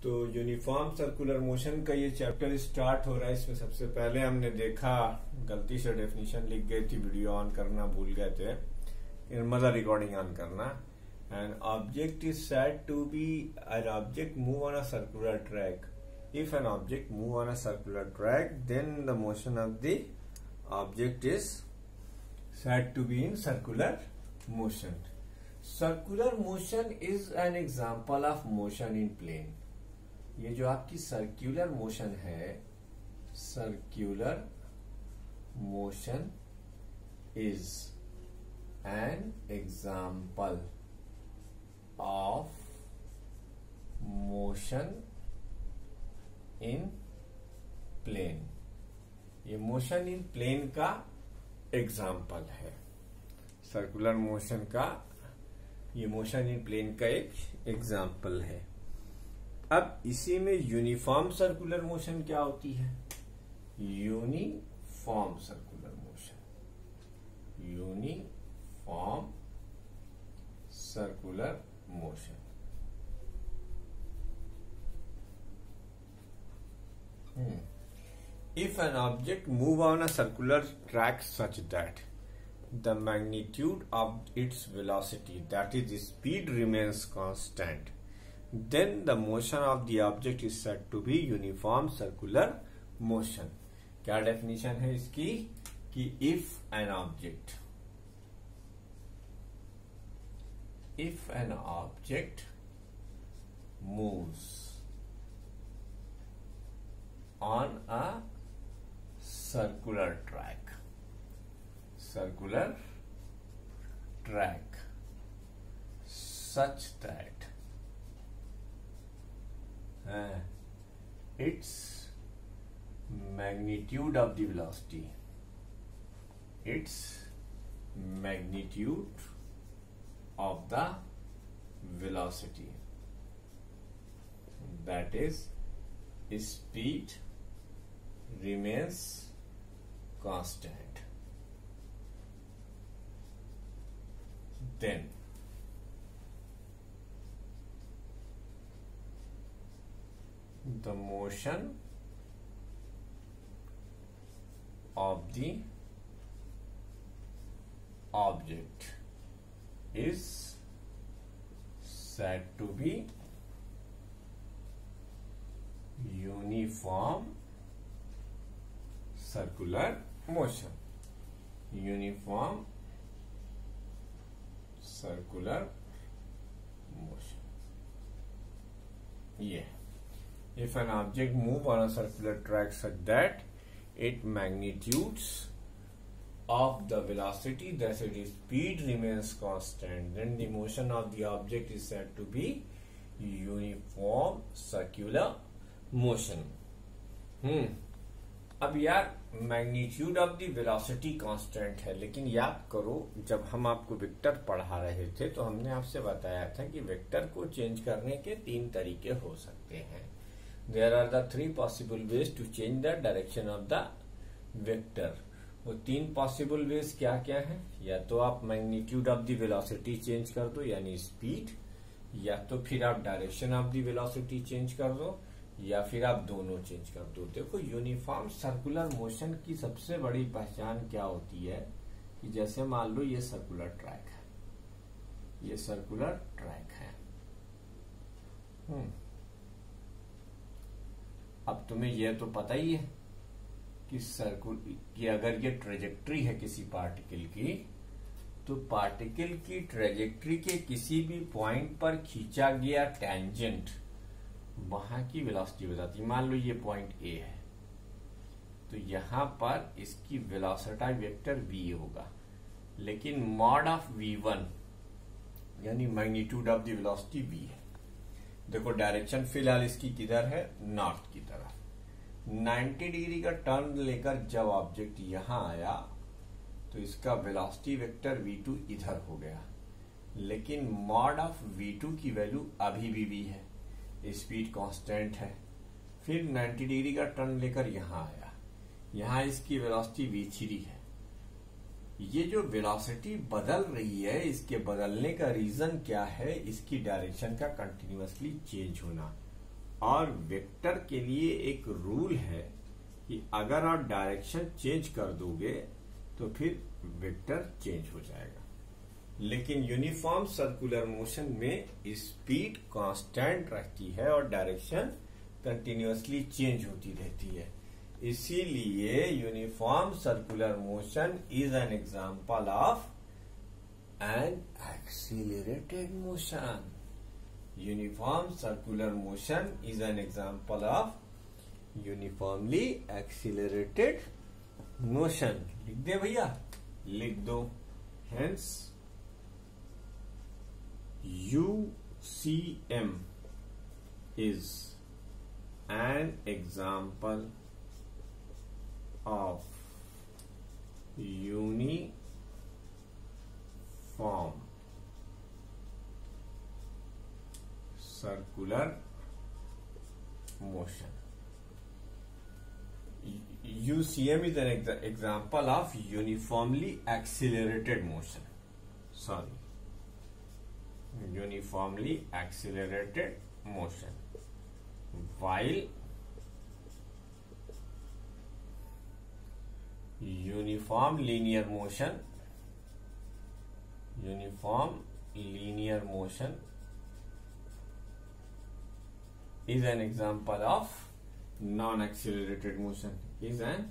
तो uniform circular motion का ये चैप्टर स्टार्ट हो रहा है। इसमें सबसे पहले हमने देखा, गलती से डेफिनेशन लिख गई थी, वीडियो ऑन करना भूल गए थे, मतलब रिकॉर्डिंग ऑन करना। An object is said to be an object move on a circular track. If an object move on a circular track then the motion of the object is said to be in circular motion. Circular motion is an example of motion in plane. ये जो आपकी circular motion है, circular motion is an example of motion in plane. ये motion in plane का example है। Circular motion का, ये motion in plane का एक एग्जाम्पल है। अब इसी में यूनिफॉर्म सर्कुलर मोशन क्या होती है? Uniform circular motion, uniform circular motion. If an object move on a circular track such that the magnitude of its velocity, that is the speed, remains constant, then the motion of the object is said to be uniform circular motion. क्या definition है इसकी? कि if an object moves on a circular track such that its magnitude of the velocity, that is speed, remains constant, then the motion of the object is said to be uniform circular motion. Uniform circular motion. Yeah. If an object move on a circular track such that its magnitudes of the velocity, that is speed, remains constant, then the motion of the object is said to be uniform circular motion. अब यार magnitude of the velocity constant है, लेकिन याद करो जब हम आपको vector पढ़ा रहे थे तो हमने आपसे बताया था कि वेक्टर को चेंज करने के 3 तरीके हो सकते हैं। There are the 3 possible ways to change the direction of the vector. वो 3 पॉसिबल वेज क्या क्या है? या तो आप magnitude of the velocity change कर दो यानी स्पीड, या तो फिर आप direction of the velocity change कर दो, या फिर आप दोनों चेंज कर दो। देखो यूनिफॉर्म सर्कुलर मोशन की सबसे बड़ी पहचान क्या होती है कि जैसे मान लो ये सर्कुलर ट्रैक है, ये सर्कुलर ट्रैक है। अब तुम्हें यह तो पता ही है कि अगर ये ट्रेजेक्ट्री है किसी पार्टिकल की, तो पार्टिकल की ट्रेजेक्ट्री के किसी भी पॉइंट पर खींचा गया टेंजेंट वहां की वेलोसिटी बताती है। मान लो ये पॉइंट ए है, तो यहां पर इसकी वेलोसिटी वेक्टर v होगा, लेकिन मॉड ऑफ v1 यानी magnitude of the velocity v है। देखो डायरेक्शन फिलहाल इसकी किधर है? नॉर्थ की तरफ। 90 डिग्री का टर्न लेकर जब ऑब्जेक्ट यहां आया तो इसका वेलोसिटी वेक्टर v2 इधर हो गया, लेकिन मॉड ऑफ v2 की वैल्यू अभी भी v है, स्पीड कांस्टेंट है। फिर 90 डिग्री का टर्न लेकर यहां आया, यहां इसकी वेलोसिटी v3 है। ये जो वेलोसिटी बदल रही है, इसके बदलने का रीजन क्या है? इसकी डायरेक्शन का कंटिन्यूअसली चेंज होना। और वेक्टर के लिए एक रूल है कि अगर आप डायरेक्शन चेंज कर दोगे तो फिर वेक्टर चेंज हो जाएगा, लेकिन यूनिफॉर्म सर्कुलर मोशन में स्पीड कांस्टेंट रहती है और डायरेक्शन कंटिन्यूअसली चेंज होती रहती है। इसीलिए uniform circular motion is an example of an accelerated motion. Uniform circular motion is an example of uniformly accelerated motion. लिख दे भैया, लिख दो। Hence UCM is an example of uniform circular motion. UCM is an example of uniformly accelerated motion. Sorry. Uniformly accelerated motion, while uniform linear motion is an example of non-accelerated motion. Is an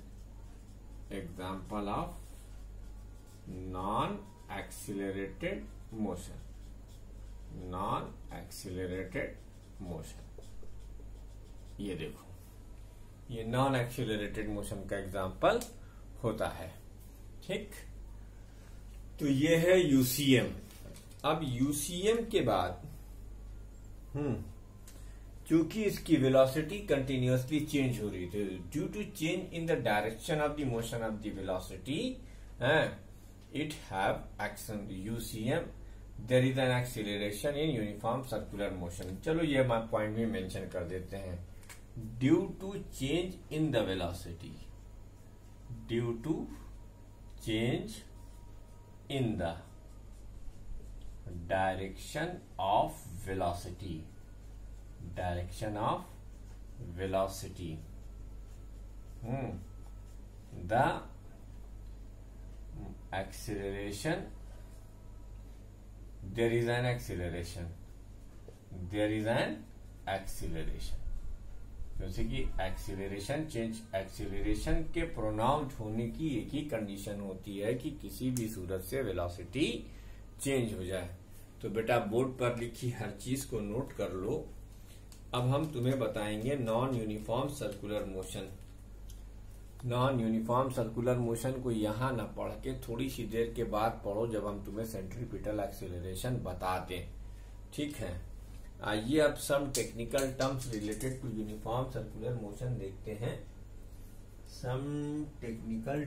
example of non-accelerated motion. Non accelerated motion. ये देखो, ये non accelerated motion का example होता है। ठीक, तो ये है यूसीएम। अब यूसीएम के बाद क्योंकि इसकी वेलोसिटी कंटिन्यूअसली चेंज हो रही थी due to change in the direction of the motion of the velocity, it have action UCM there is an acceleration in uniform circular motion. चलो ये हम पॉइंट भी मेंशन कर देते हैं। Due to change in the velocity, due to change in the direction of velocity, direction of velocity, the acceleration, there is an acceleration, there is an acceleration। जैसे कि acceleration change, acceleration के pronounce होने की एक ही condition होती है कि किसी भी सूरत से वेलोसिटी चेंज हो जाए। तो बेटा बोर्ड पर लिखी हर चीज को नोट कर लो। अब हम तुम्हें बताएंगे non uniform circular motion. Non uniform circular motion को यहां न पढ़ के थोड़ी सी देर के बाद पढ़ो, जब हम तुम्हें सेंट्रीपिटल एक्सीलरेशन बता दें। ठीक है, आइए अब some technical terms related to uniform circular motion देखते हैं। Some technical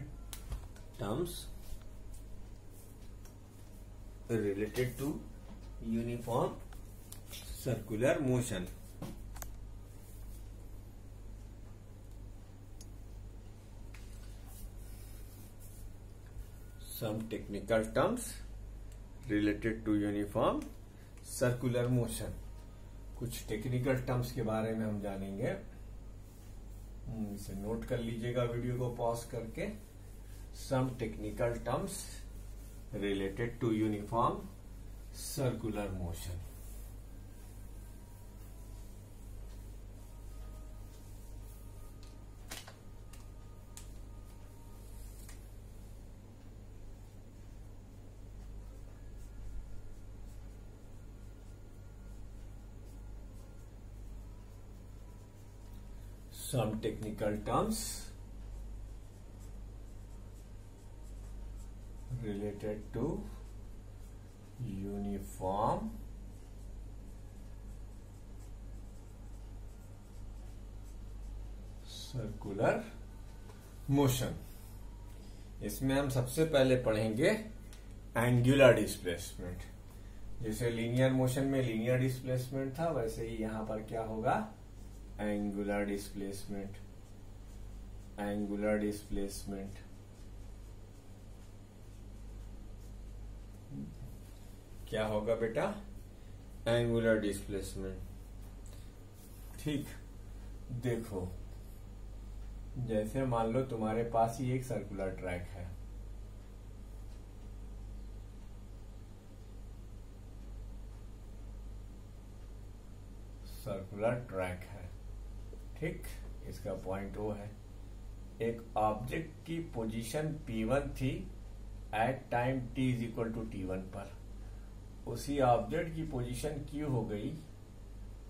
terms related to uniform circular motion. Some technical terms related to uniform circular motion। कुछ टेक्निकल टर्म्स के बारे में हम जानेंगे, इसे नोट कर लीजिएगा वीडियो को पॉज करके। Some technical terms related to uniform circular motion। Some technical terms related to uniform circular motion। इसमें हम सबसे पहले पढ़ेंगे एंगुलर डिस्प्लेसमेंट। जैसे लीनियर मोशन में लीनियर डिस्प्लेसमेंट था, वैसे ही यहां पर क्या होगा, एंगुलर डिस्प्लेसमेंट। एंगुलर डिस्प्लेसमेंट क्या होगा बेटा, एंगुलर डिस्प्लेसमेंट। ठीक, देखो जैसे मान लो तुम्हारे पास ही एक सर्कुलर ट्रैक है, सर्कुलर ट्रैक है, ठीक, इसका पॉइंट O है। एक ऑब्जेक्ट की पोजीशन P1 थी at time t is equal to T1 पर, उसी ऑब्जेक्ट की पोजीशन Q हो गई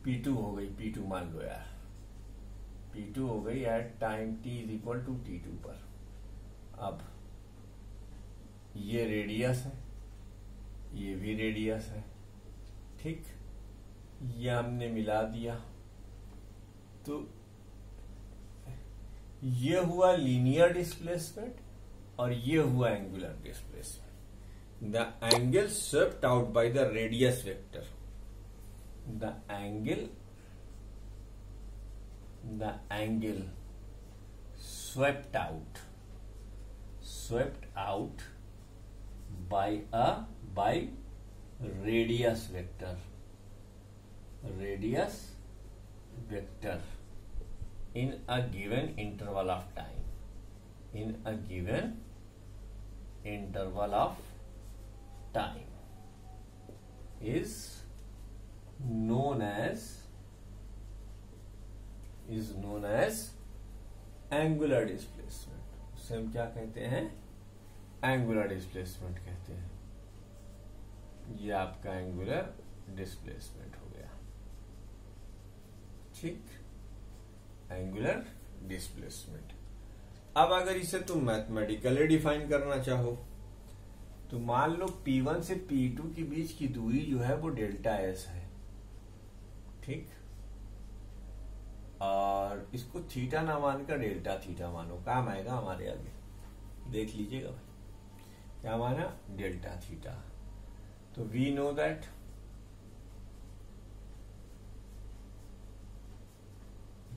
P2 हो गई, P2 मान लो यार, P2 हो गई at time t is equal to T2 पर। अब ये रेडियस है, ये भी रेडियस है, ठीक, ये हमने मिला दिया, तो ये हुआ लीनियर डिस्प्लेसमेंट और ये हुआ angular displacement. The angle swept out by the radius vector, the angle swept out by radius vector in a given interval of time, is known as angular displacement. उसे हम क्या कहते हैं? एंगुलर डिस्प्लेसमेंट कहते हैं। ये आपका एंगुलर डिस्प्लेसमेंट हो गया, ठीक, एंगुलर डिस्प्लेसमेंट। अब अगर इसे तुम मैथमेटिकली डिफाइन करना चाहो तो मान लो P1 से P2 के बीच की दूरी जो है वो डेल्टा S है, ठीक, और इसको थीटा ना मानकर डेल्टा थीटा मानो, काम आएगा हमारे आगे, देख लीजिएगा भाई, क्या माना? Delta theta. तो we know that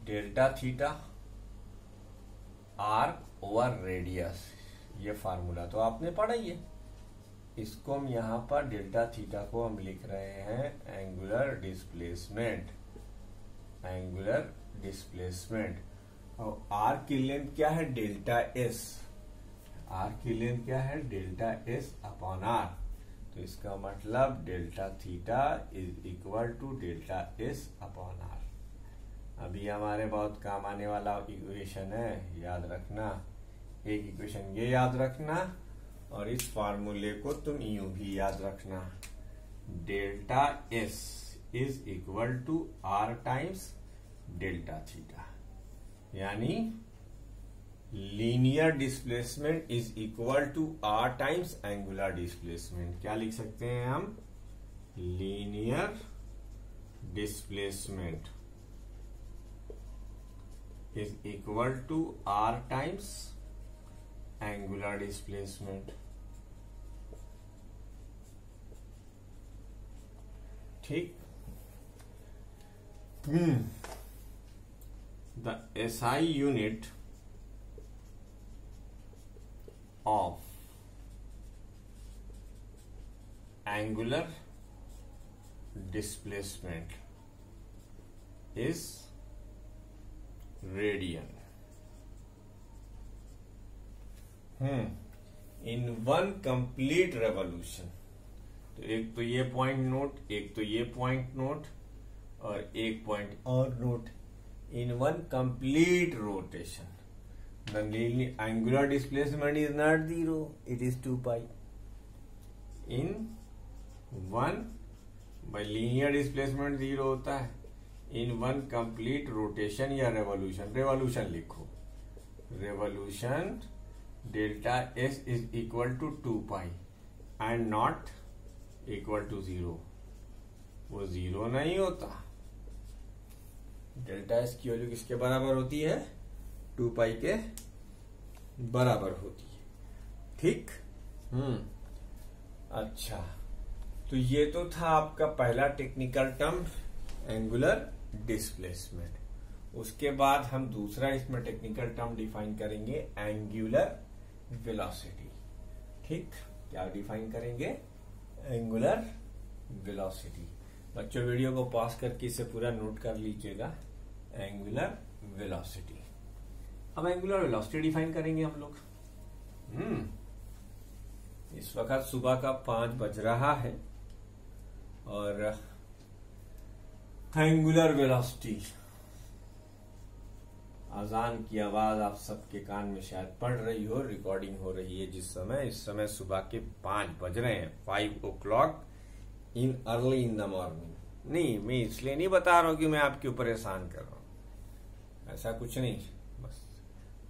delta theta arc over radius, ये फार्मूला तो आपने पढ़ा ही है। इसको हम यहां पर डेल्टा थीटा को हम लिख रहे हैं एंगुलर डिस्प्लेसमेंट, और आर की लेंथ क्या है? Delta S. आर की लेंथ क्या है? Delta S upon R. तो इसका मतलब delta theta is equal to delta S upon R. अभी हमारे बहुत काम आने वाला इक्वेशन है, याद रखना। एक इक्वेशन ये याद रखना और इस फार्मूले को तुम यूं भी याद रखना, delta S is equal to R times delta theta, यानी linear displacement is equal to R times angular displacement. क्या लिख सकते हैं हम? Linear displacement is equal to R times angular displacement, ठीक। The SI unit of angular displacement is radian. In one complete revolution, तो एक तो ये पॉइंट नोट, एक तो ये पॉइंट नोट और एक पॉइंट और note. In one complete rotation, the angular displacement is not 0, it is 2 pi. In one, by linear displacement 0 होता है। In one complete rotation या revolution लिखो, revolution delta S is equal to 2 pi and not equal to 0, वो 0 नहीं होता। Delta S की value किसके बराबर होती है? 2 पाई के बराबर होती है, ठीक। अच्छा, तो ये तो था आपका पहला टेक्निकल टर्म एंगुलर डिस्प्लेसमेंट। उसके बाद हम दूसरा इसमें टेक्निकल टर्म डिफाइन करेंगे, एंगुलर वेलोसिटी, ठीक। क्या डिफाइन करेंगे? Angular velocity. बच्चों वीडियो को पॉज करके इसे पूरा नोट कर लीजिएगा, एंगुलर वेलोसिटी। अब एंगुलर वेलोसिटी डिफाइन करेंगे हम लोग। इस वक्त सुबह का 5 बज रहा है और एंगुलर वेलोसिटी, अजान की आवाज आप सबके कान में शायद पड़ रही हो, रिकॉर्डिंग हो रही है जिस समय, इस समय सुबह के 5 बज रहे हैं, 5 o'clock in early in the morning. नहीं, मैं इसलिए नहीं बता रहा हूं कि मैं आपके ऊपर एहसान कर रहा हूं, ऐसा कुछ नहीं, बस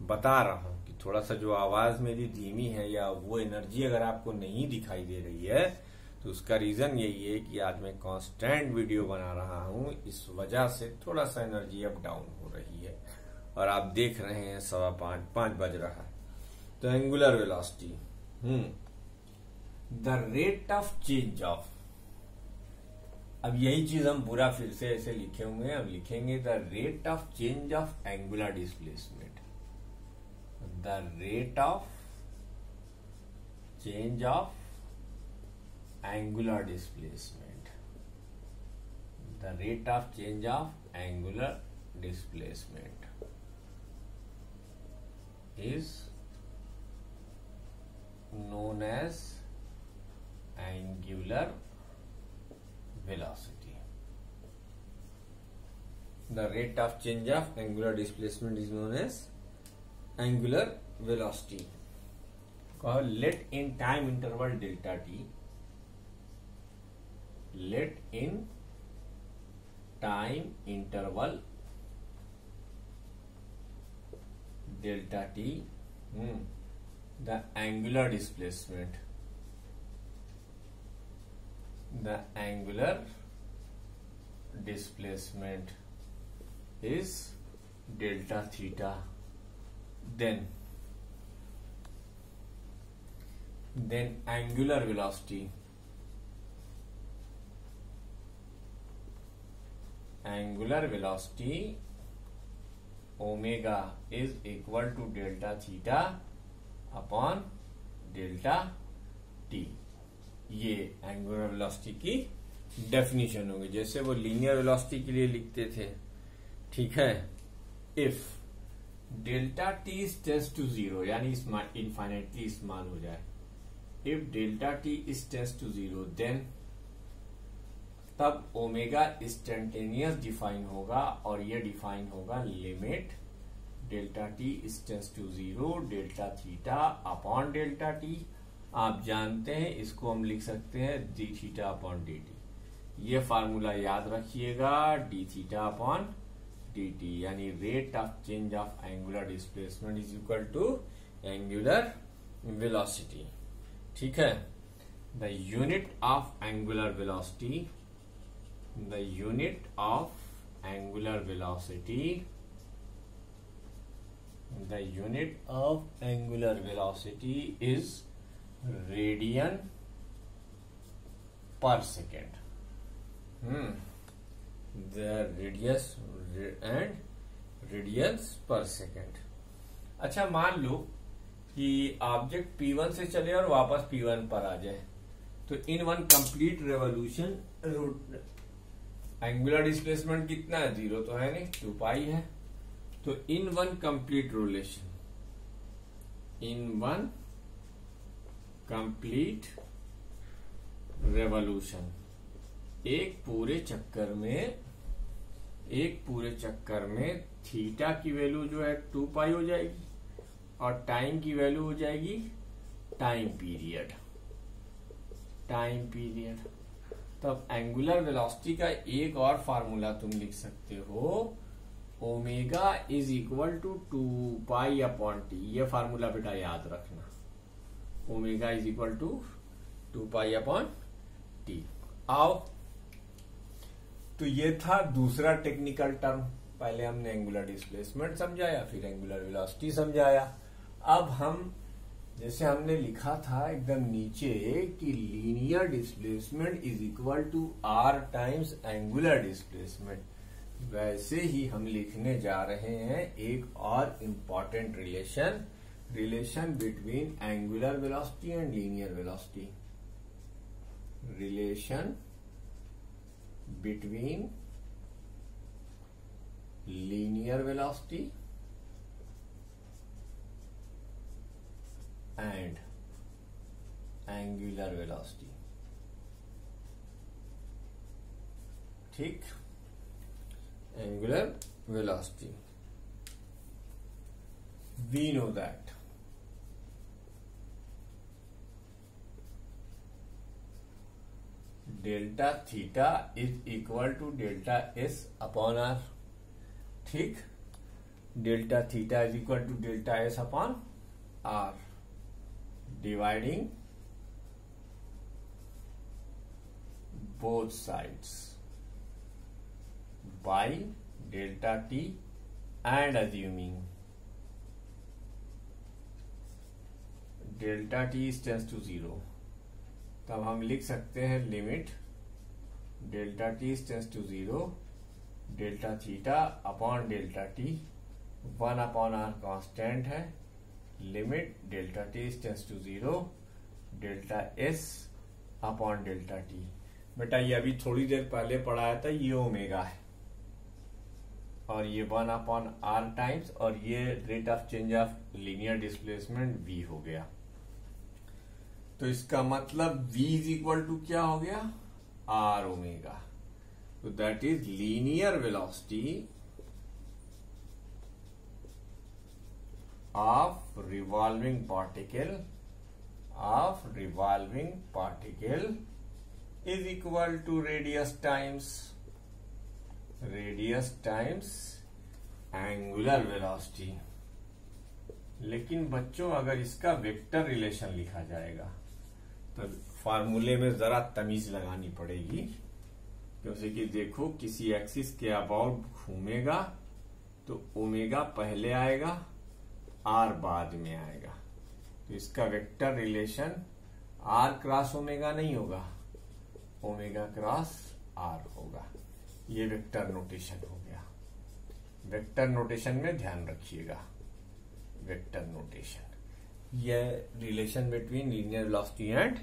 बता रहा हूं कि थोड़ा सा जो आवाज मेरी धीमी है या वो एनर्जी अगर आपको नहीं दिखाई दे रही है तो उसका रीजन यही है कि आज मैं कांस्टेंट वीडियो बना रहा हूं, इस वजह से थोड़ा सा एनर्जी अप डाउन हो रही है और आप देख रहे हैं 5:15 बज रहा है। तो angular velocity, the rate of change of, अब यही चीज हम पूरा फिर से ऐसे लिखे हुए हैं, अब लिखेंगे the rate of change of angular displacement, the rate of change of angular displacement, the rate of change of angular displacement is known as angular velocity. The rate of change of angular displacement is known as angular velocity. Let in time interval delta t, let in time interval delta t, the angular displacement, the angular displacement is delta theta, then angular velocity, omega is equal to delta theta upon delta T. ये angular velocity की definition होगी, जैसे वो linear velocity के लिए लिखते थे, ठीक है। If delta T is tends to 0, यानी इनफाइनाइटली स्मॉल हो जाए, if delta T is tends to 0 then तब ओमेगा इंस्टेंटेनियस डिफाइन होगा और ये डिफाइन होगा limit delta T is tends to 0 delta theta upon delta T. आप जानते हैं इसको हम लिख सकते हैं D theta upon D T. ये फार्मूला याद रखिएगा, D theta upon D T, यानी rate of change of angular displacement is equal to angular velocity, ठीक है। The unit of angular velocity, the unit of angular velocity, the unit of angular velocity is radian per second. The radius and radians per second. अच्छा, मान लो कि object P1 से चले और वापस P1 पर आ जाए, तो in one complete revolution angular displacement कितना है, 0 तो है नहीं, 2 पाई है। तो in one complete rotation, in one complete revolution, एक पूरे चक्कर में थीटा की वैल्यू जो है 2 पाई हो जाएगी और टाइम की वैल्यू हो जाएगी टाइम पीरियड। तब एंगुलर वेलोसिटी का एक और फार्मूला तुम लिख सकते हो, omega is equal to 2 pi upon T. ये फार्मूला बेटा याद रखना, omega is equal to 2 pi upon T. आओ, तो ये था दूसरा टेक्निकल टर्म। पहले हमने एंगुलर डिस्प्लेसमेंट समझाया, फिर एंगुलर वेलोसिटी समझाया। अब हम, जैसे हमने लिखा था एकदम नीचे कि linear displacement is equal to R times angular displacement, वैसे ही हम लिखने जा रहे हैं एक और important relation between angular velocity and linear velocity, relation between linear velocity and angular velocity. ठीक, angular velocity. We know that delta theta is equal to delta s upon r. ठीक, delta theta is equal to delta S upon R, dividing both sides by delta T and assuming delta T tends to 0. तब हम लिख सकते हैं limit delta T tends to 0 delta theta upon delta T, 1 upon R constant है, limit delta T tends to 0 delta S upon delta T. बेटा ये अभी थोड़ी देर पहले पढ़ाया था, ये ओमेगा है और ये 1 अपॉन आर टाइम्स और ये rate of change of linear displacement v हो गया. तो इसका मतलब v इज इक्वल टू क्या हो गया, r omega. So that is linear velocity of revolving particle is equal to radius times angular velocity. लेकिन बच्चों अगर इसका वेक्टर रिलेशन लिखा जाएगा तो फार्मूले में जरा तमीज लगानी पड़ेगी, क्योंकि कि देखो किसी एक्सिस के अबाउट घूमेगा तो ओमेगा पहले आएगा, आर बाद में आएगा. तो इसका vector relation R cross omega नहीं होगा, ओमेगा क्रॉस आर होगा. ये वेक्टर नोटेशन हो गया. वेक्टर नोटेशन में ध्यान रखिएगा, वेक्टर नोटेशन, यह relation between linear velocity and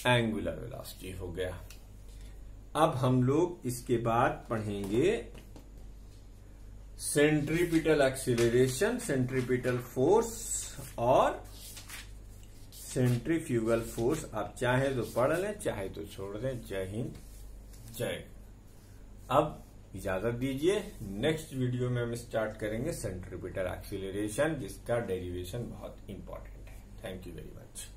angular velocity हो गया. अब हम लोग इसके बाद पढ़ेंगे सेंट्रीपिटल एक्सीलरेशन, सेंट्रीपिटल फोर्स और सेंट्रीफ्यूगल फोर्स. आप चाहे तो पढ़ लें, चाहे तो छोड़ दें. जय हिंद, जय. अब इजाजत दीजिए, नेक्स्ट वीडियो में हम स्टार्ट करेंगे सेंट्रीपिटल एक्सीलरेशन, जिसका डेरिवेशन बहुत इंपॉर्टेंट है. Thank you very much.